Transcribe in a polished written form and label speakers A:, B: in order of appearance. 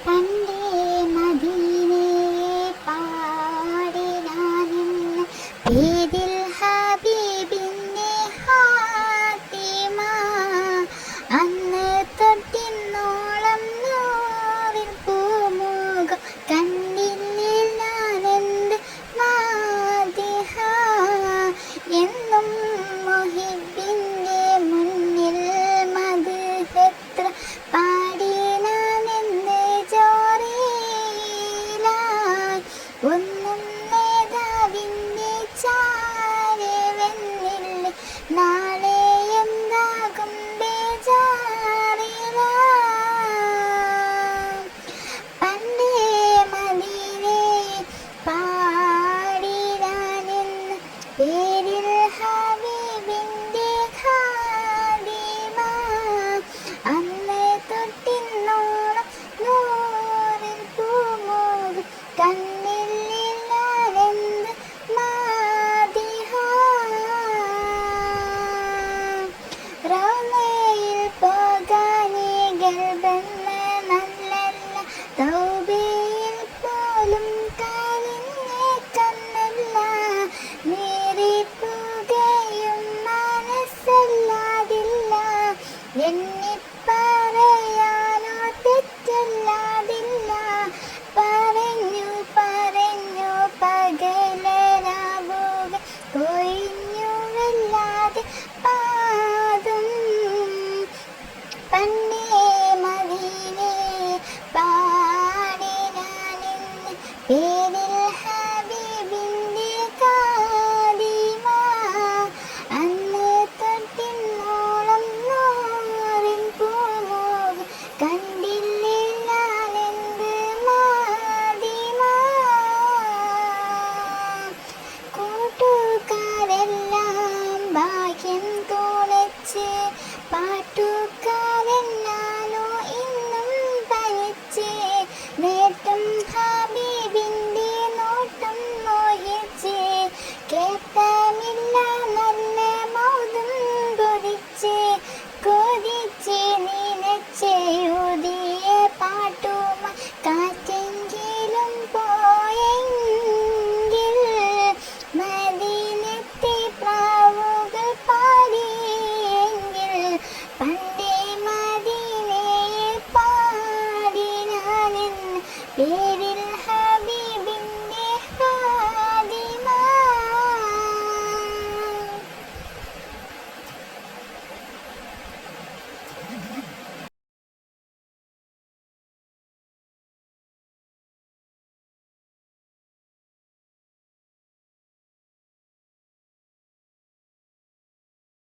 A: പണ്ടേ മദീനയെ പാടി ഞാനിന്ന് പേരിൽ ഹബീബിന്റെ ഹാത്തിമ അന്ന് തൊട്ടിന്നോളം നൂറിൽ പൂമുഖം കണ്ടില്ലേ ഞാനെന്ത് മാദിഹ എന്നും മുഹിബിന്റെ മുന്നിൽ മദ്ഹെത്ര പാടി ഞാനെന്ന് ജോറിയിലായി ഒന്നും നേതാവിന്റെ ചാരവെന്നില്ല നാളെ എന്താകും ബേജാറില പണ്ടേ മദീനയെ പാടി ഞാനെന്ന് പേരിൽ ഹബീബിന്റെ ഖാദിമ അന്ന് തൊട്ടിന്നോളം നൂറിൽ പൂമുഖം കണ്ണിൽ ഞാനെന്ത് മാദിഹ റൗളയിൽ പോകാനേ ഗൽബെന്ന നല്ലല്ല തൗബയിൽ പോലും കരിഞ്ഞേ കണ്ണല്ല നീറിപ്പുകയും മനസ്സല്ലാതില്ല എന്നെ പറയാനോ തെറ്റല്ലാതില്ല പറഞ്ഞു പറഞ്ഞു പകലരാവുക കൊഴിഞ്ഞുവല്ലാതെ പാതും പണ്ടേ മദീനയെ പാടി ഞാനിന്ന് പേരിൽ ഹബീബിന്റെ ഖാദിമ അന്ന് തൊട്ടിന്നോളം നൂറിൻ പൂമുഖം കണ്ടില്ലേ ഞാനെന്ത് മാദിമ കൂട്ടുകാരെല്ലാം ഭാഗ്യം തുണച്ച് പാട്ടുകാരെല്ലാനോ ഇന്നും പനിച്ച് നേട്ടം ഹബീബിന്റെ നോട്ടം മോഹിച്ച് കേട്ടമില്ല നല്ല മൗതും പൊതിച്ച് കൊതിച്ച് നിനച്ചെഴുതിയ പാട്ടുമ കാറ്റെങ്കിലും പോയെങ്കിൽ മദീനത്തെ പ്രാവുകൾ പാടിയെങ്കിൽ പണ്ടേ മദീനയെ പാടി ഞാനിന്ന്